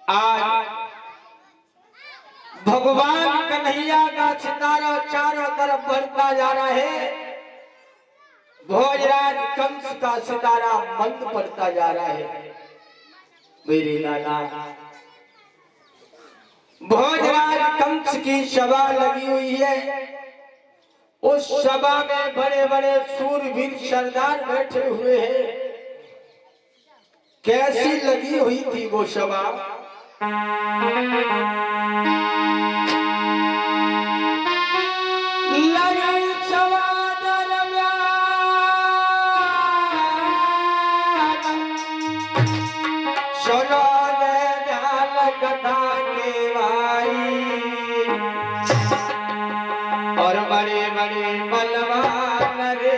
आज भगवान कन्हैया का सितारा चारों तरफ बढ़ता जा रहा है। भोजराज कंस का सितारा मंद पड़ता जा रहा है। मेरे दादा, भोजराज कंस की सभा लगी हुई है। उस सभा में बड़े बड़े सूरवीर सरदार बैठे हुए हैं। कैसी लगी हुई थी वो सभा? और बड़े बड़े बलवान रे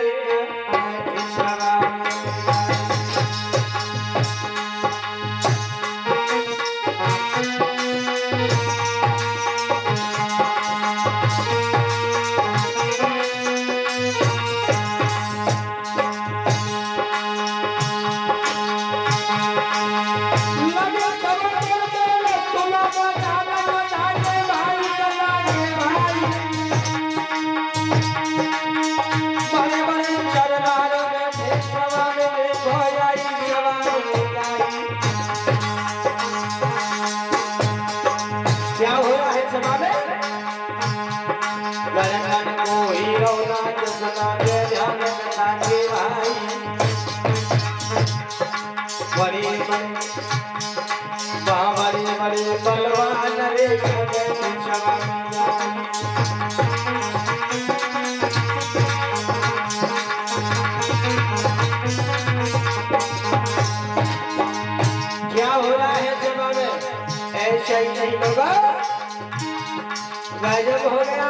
बड़े बलवान रे क्या हो रहा है सभा में? ऐसा ही नहीं होगा, गजब हो गया।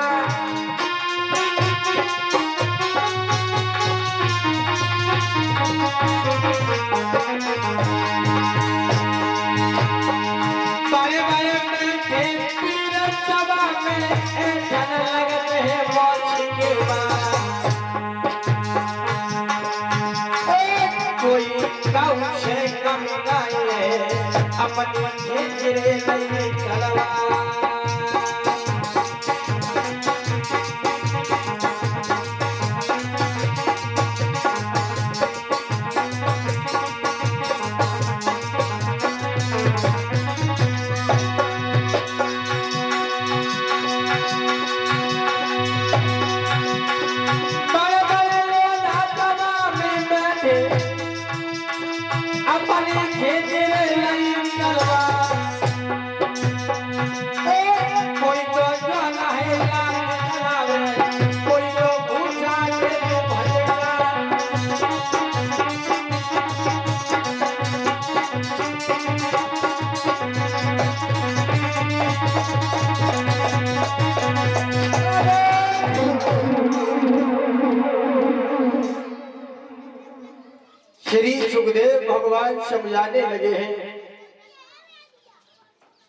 श्री सुखदेव भगवान समझाने लगे हैं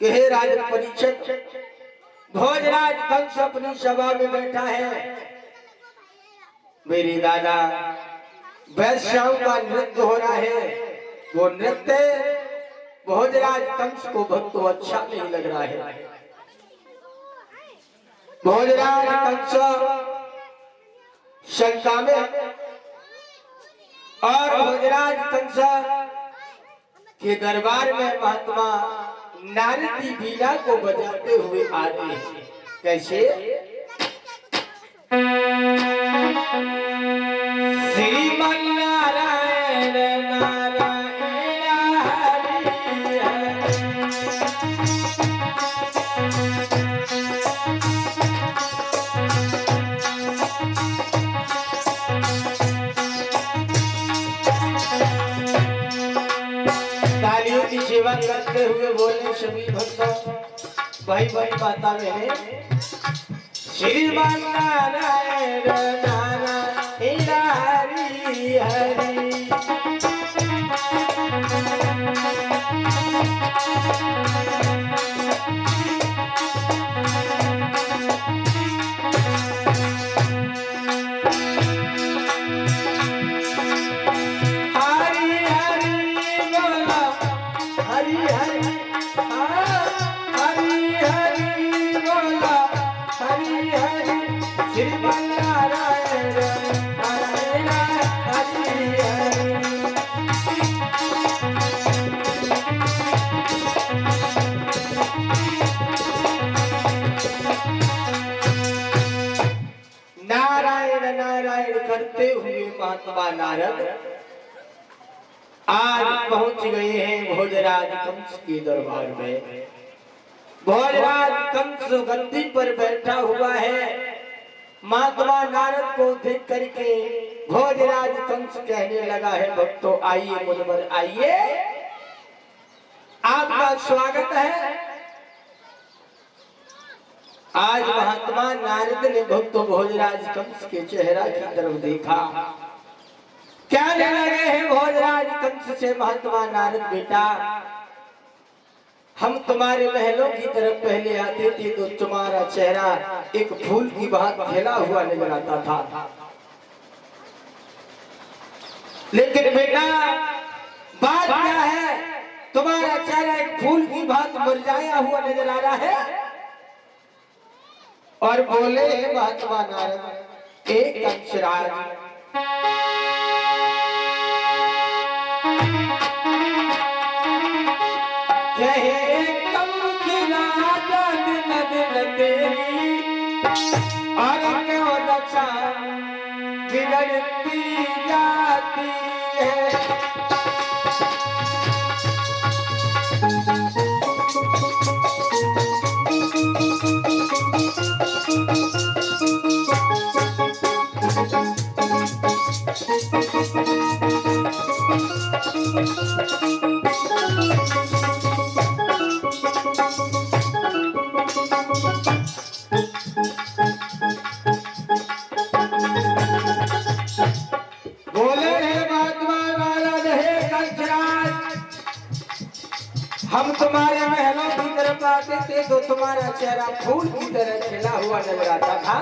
कि हे राजन परीक्षित, भोजराज कंस अपनी सभा में बैठा है। मेरी दादा, वैश्याओं का नृत्य हो रहा है। वो नृत्य भोजराज कंस को बहुत तो अच्छा नहीं लग रहा है। भोजराज कंस शंका में और भोजराज कंस के दरबार में महात्मा नारदी बीना को बजाते हुए आ रहे हैं। कैसे? श्रीमन नारायण नारायण हरि तालियों की सेवा करते हुए बोले सभी भक्त भाई भाई माता बहने, श्रीमान नारायण नारायण हरि हरि। हरि हरि बोला हरि हरि महात्मा नारद आज पहुंच गए हैं भोजराज कंस के दरबार में। भोजराज कंस गद्दी पर बैठा हुआ है। महात्मा नारद को देख करके भोजराज कंस कहने लगा है, भक्तों आइए मुझपर आइए, आपका स्वागत है। आज महात्मा नारद ने भक्तों भोजराज कंस के चेहरा की तरफ देखा। क्या कहने लगे हैं भोजराज कंस से महात्मा नारद, बेटा हम तुम्हारे महलों की तरफ पहले आते थे तो तुम्हारा चेहरा एक फूल की भांति खिला हुआ नजर आता था, लेकिन बेटा बात क्या है, तुम्हारा चेहरा एक फूल की भांति मुरझाया हुआ नजर आ रहा है। और बोले महात्मा नारद, एक कंसराज कहे कंसराज दिन दिन तेरी और क्यों रक्षा बिगड़ती जाती है। हम तुम्हारे महलों की तरफ आते थे तो तुम्हारा चेहरा फूल की तरह खिला हुआ नजर आता था,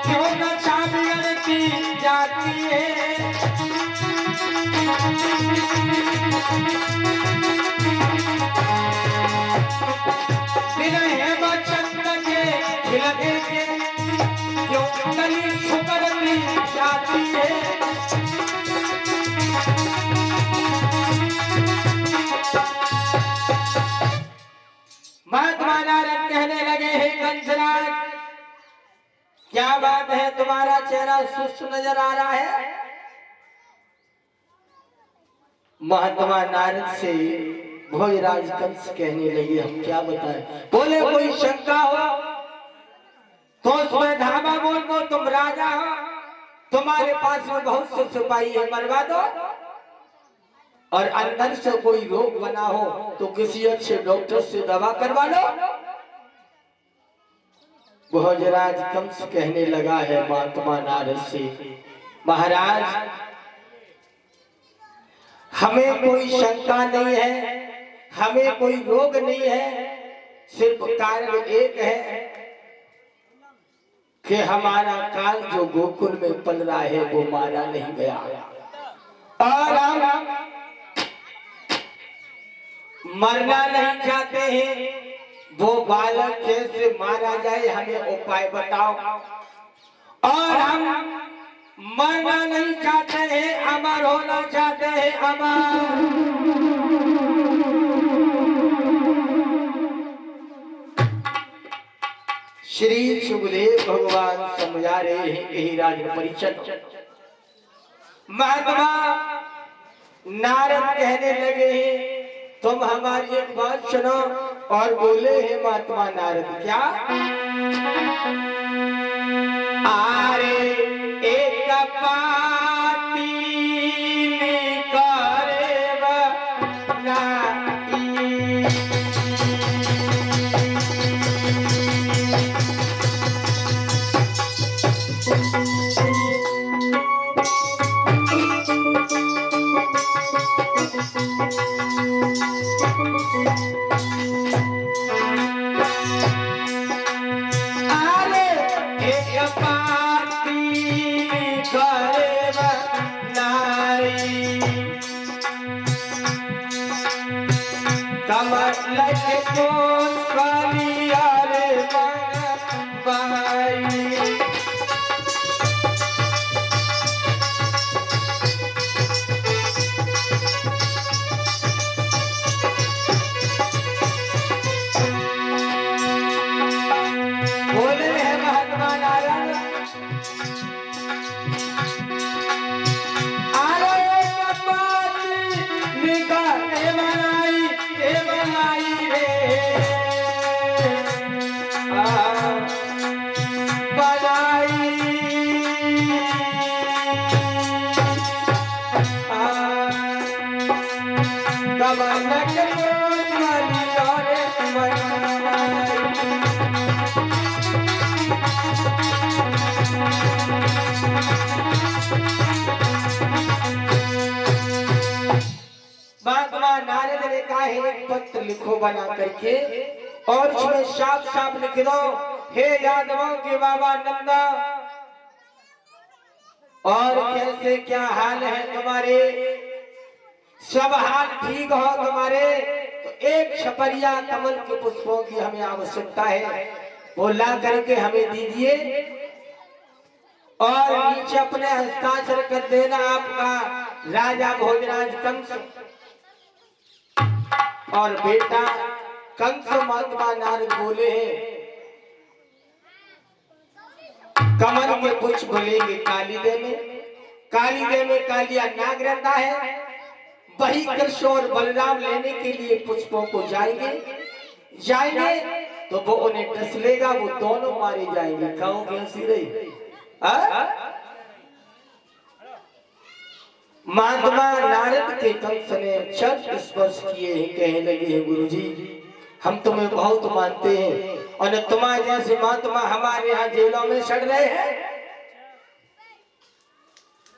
क्यों रक्षा बिगड़ती जाती है। महात्मा नारद कहने लगे हैं, कंसराज क्या बात है, तुम्हारा चेहरा सुस्त नजर आ रहा है। महात्मा नारद से भोजराज कंस कहने लगे, हम क्या बताएं। बोले कोई शंका हो तो उसमें धामा बोल दो, तुम राजा हो, तुम्हारे पास में बहुत से सिपाही है, मरवा दो। और अंदर से कोई रोग बना हो तो किसी अच्छे डॉक्टर से दवा करवा लो। भोजराज कंस कहने लगा है महात्मा नारद से, महाराज हमें कोई शंका नहीं है, हमें कोई रोग नहीं है, सिर्फ कारण एक है कि हमारा काल जो गोकुल में पल रहा है वो मारा नहीं गया, और हम मरना नहीं चाहते हैं। वो बालक कैसे मारा जाए हमें उपाय बताओ। और हम मरना नहीं चाहते हैं, अमर होना चाहते हैं, अमर। श्री सुखदेव भगवान समझा रहे हैं यही राज परिचय। महात्मा नारद कहने लगे हैं, तुम हमारी एक बात सुनो। और बोले हैं महात्मा नारद, क्या? आरे एक पाती करे बनाई, कमर लगे तो कालिया रे बाई, महात्मा नारद ने कहा है एक पत्र लिखो बना करके और उसमें साफ साफ लिख दो, हे यादवों के बाबा नंदा, और कैसे क्या हाल है तुम्हारे, सब हाल ठीक हो तुम्हारे, तो एक छपरिया कमल के पुष्पों की हमें आवश्यकता है, वो ला करके हमें दीजिए और नीचे अपने हस्ताक्षर कर देना आपका राजा भोजराज कंस और बेटा कंस। महात्मा नारद बोले हैं कमल के पुष्प लेंगे कालीदे में, कालीदे में कालिया नाग रहता है, वही कृष्ण और बलराम लेने के लिए पुष्पों को जाएंगे तो वो उन्हें डस लेगा, वो दोनों मारे जाएंगे। कहोगे हंसी रही? महात्मा नारद के कंस ने चरण स्पर्श किए हैं, कहने लगे हैं गुरुजी हम तुम्हें बहुत मानते हैं और तुम्हारे जैसे महात्मा हमारे यहाँ जेलों में सड़ रहे हैं।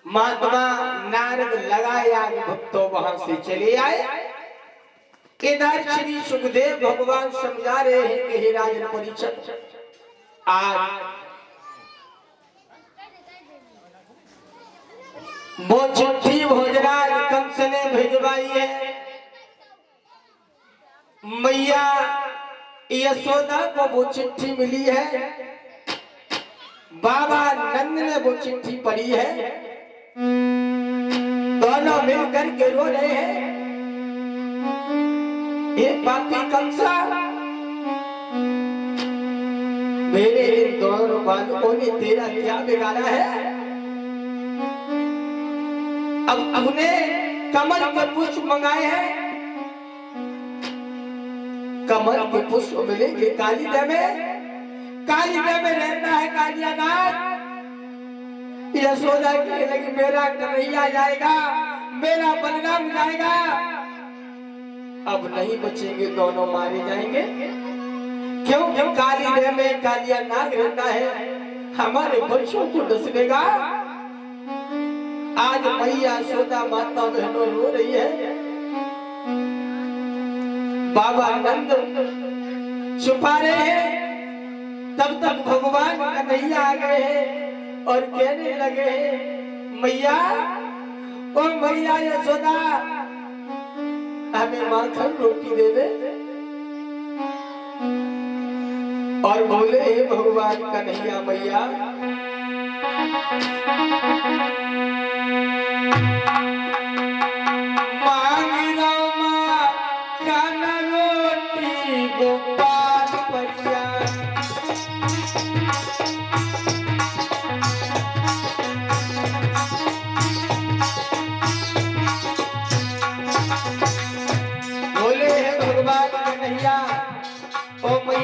महात्मा नारद लगाए आगे भक्तों वहां से चले आए। इधर श्री सुखदेव भगवान समझा रहे हैं कि हे राजन परीक्षित, आज वो चिट्ठी भोजराज कंस ने भिजवाई है, मैया यशोदा को वो चिट्ठी मिली है, बाबा नंद ने वो चिट्ठी पढ़ी है, दोनों मिलकर के रो रहे हैं, ये पापी कंसा मेरे इन दोनों बालकों ने तेरा क्या बिगाड़ा है। अब हमने कमल के पुष्प मंगाए हैं, कमल के पुष्प मिलेंगे कालीदे में रहता है कालिया नाग। यशोदा कहने लगी मेरा कन्हैया जाएगा, मेरा बलराम जाएगा, अब नहीं बचेंगे, दोनों मारे जाएंगे। क्यों कालीदे में कालिया नाग रहता है, हमारे बच्चों को डस लेगा। आज मैया यशोदा माता बहनों रो रही है, बाबा नंद छुपा रहे हैं, तब तक भगवान कन्हैया आ गए हैं और कहने लगे हैं मैया, ओ मैया यशोदा हमें माखन रोटी दे दे। और बोले हे भगवान कन्हैया मैया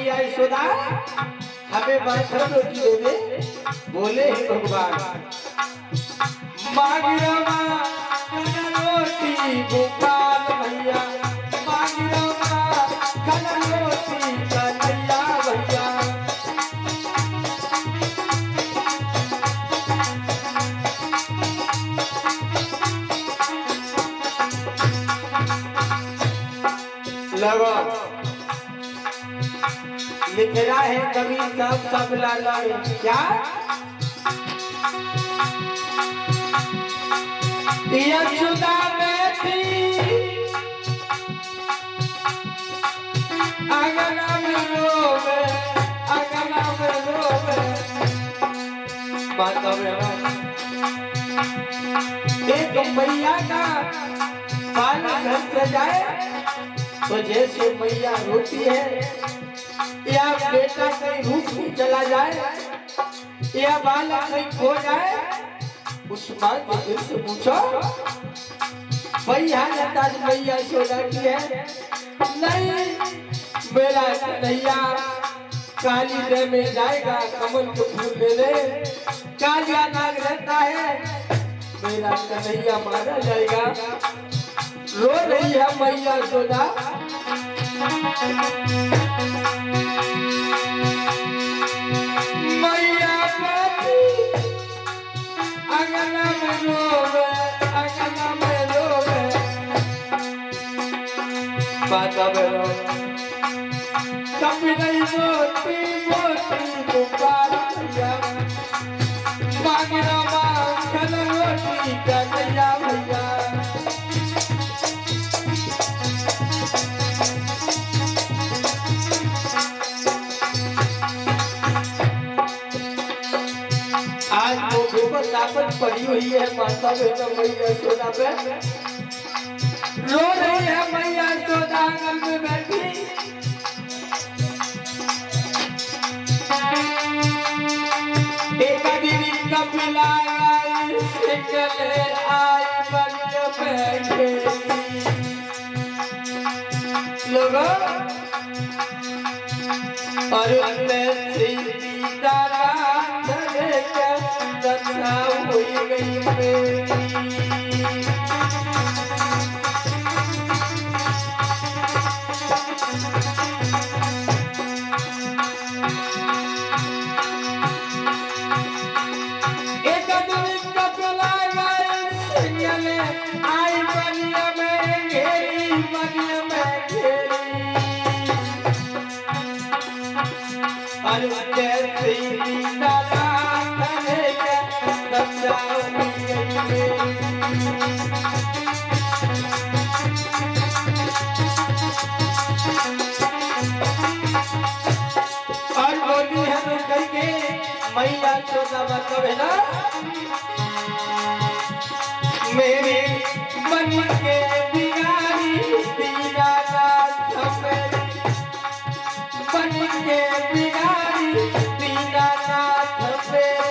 यशोदा हमें माखन रोटी दे दे। बोले हे भगवान मांग रोटी गोपाल भैया, मांग रोटी कन्हैया भैया। लगा लिख रहा है कभी सब लाला क्या यशोदा बैठी अगना में रोवे, अगना में रोवे। बात एक मैया का बाल घर से जाए तो जैसे मैया रोती है, या बेटा कहीं रूठ चला जाए, या बालक कहीं खो जाए, उस मां के दिल से पूछो वही हालत आज मैया यशोदा की है। नहीं, मेरा कन्हैया काली दे में जाएगा, कमल को फूल ले ले, कालिया नाग रहता है, मेरा कन्हैया मारा जाएगा। रो रही है मैया यशोदा। मैया अगना में रोवे, अगना में रोवे, माता बेरो कभी नहीं मोती मोती पुकार भैया, मांगना मांगन रोटी कन्हैया भैया। आज मोघे पर ताकत पड़ी हुई है माता बेटा मैया यशोदा पे, रो रही है मैया यशोदा आंगन में बैठी। एक दिन कपिला आई सिकले आई बन बैठे लोगों, और मैं सीता हुई गई एक दिन कपिला आई बनिया में घेरी, बनिया में घेरी, और सीता और बोली है तो करके मैया यशोदा मतलब है ना, मेरे मन के बिगाड़ी दीनानाथ मेरी, मन के बिगाड़ी दीनानाथ मेरी।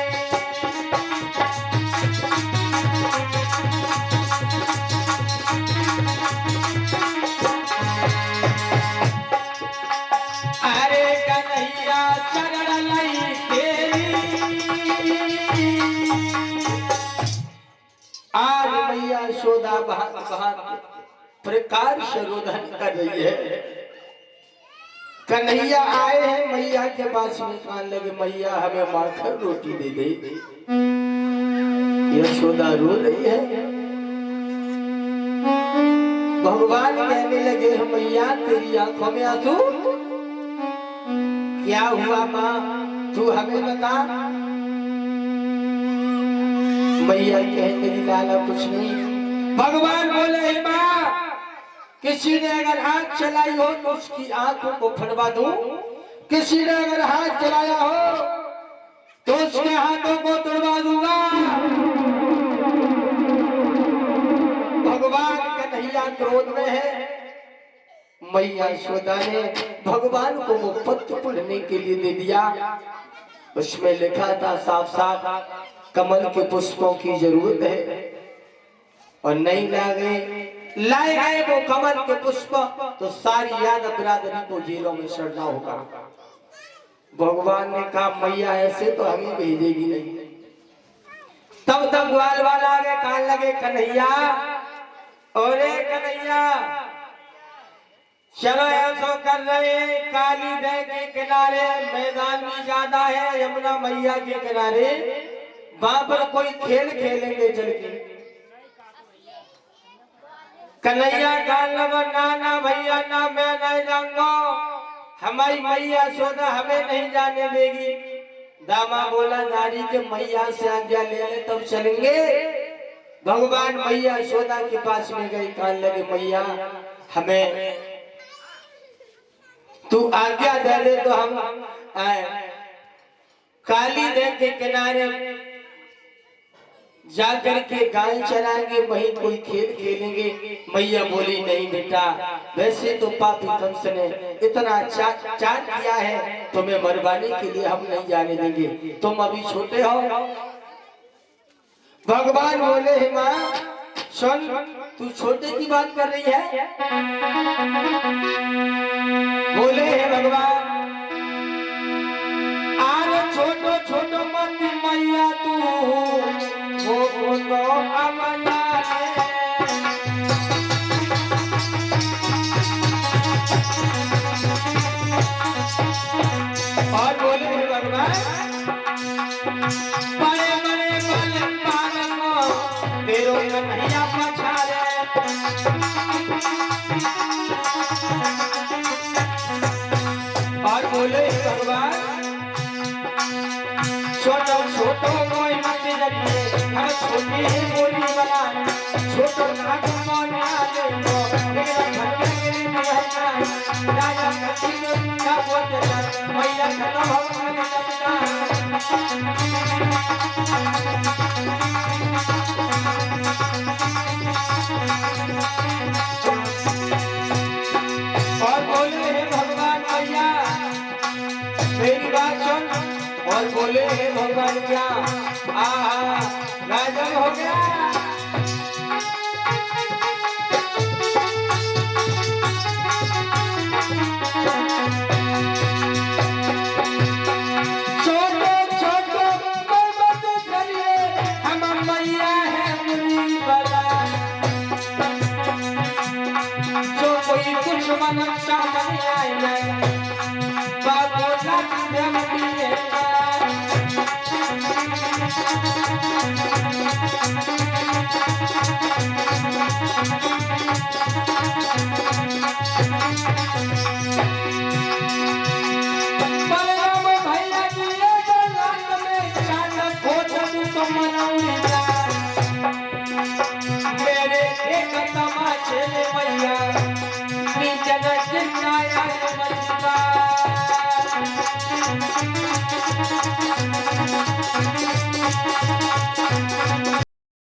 अरे कन्हैया चरण लई तेरी, आज मैया यशोदा बहुत प्रकार से रोदन कर रही है। कन्हैया आए हैं मैया के पास में, कान लगे मैया हमें माखन रोटी दे दे। यशोदा रो रही है। भगवान कहने लगे मैया तेरी आंखों में आंसू क्या हुआ माँ, तू हमें बता। मैया कहने लगी लाला कुछ नहीं। भगवान बोले माँ, किसी ने अगर हाथ चलाई हो तो उसकी आंखों को फड़वा दूं, किसी ने अगर हाथ चलाया हो तो उसके हाथों को तोड़वा दूंगा। भगवान कन्हैया क्रोध में है। मैया यशोदा ने भगवान को वो पत्र पढ़ने के लिए दे दिया। उसमें लिखा था साफ साफ कमल के पुष्पों की जरूरत है, और नहीं लाए गए वो कमल के पुष्प तो सारी याद बिरादरी को जेलों में सड़ना होगा। भगवान ने कहा मैया ऐसे तो हमें भेजेगी नहीं। तब तक ग्वाल वाला आगे कान लगे कन्हैया, अरे कन्हैया चलो ऐसा कर रहे, काली नदी के किनारे मैदान भी ज्यादा है, यमुना मैया के किनारे, वहां पर कोई खेल खेलेंगे चल के। कन्हैया कान लगा ना ना भैया ना, मैं नहीं जाऊंगा, हमारी मैया यशोदा हमें नहीं जाने देगी। दामा बोला नारी के मैया से आज्ञा ले ले तब चलेंगे। भगवान मैया यशोदा के पास में गई, कान लगे मैया हमें तू आज्ञा दे दे तो हम काली नदी के किनारे जाकर के गाय चराएंगे, वहीं कोई खेल खेलेंगे। मैया बोली नहीं बेटा, वैसे तो पापी कंस ने इतना चार किया है, तुम्हें मरवाने के लिए हम नहीं जाने देंगे, तुम अभी छोटे हो। भगवान बोले हे माँ सुन, तू छोटे की बात कर रही है? बोले हे भगवान, आरे छोटो छोटो मत मैया तू वो तो अमला रे। और बोले हे भगवान, बड़े बड़े बल पालो तेरो कन्हैया पछारे। और बोले भगवान, छोटो छोटो कोई मत जरिए हम छोटी ही बोली बना छोटो नाक मन आले तो लेकिन घर के लिए है राजा कथी का बोलते मैया खत्म हो और बोले हे भगवान मैया मेरी बात सुन। और बोले हे भगवान क्या राजन हो गया। छोटो छोटो मत करिए हम मैया है मुरी बला जो कोई कुछ मन सामने आए बाबू लाख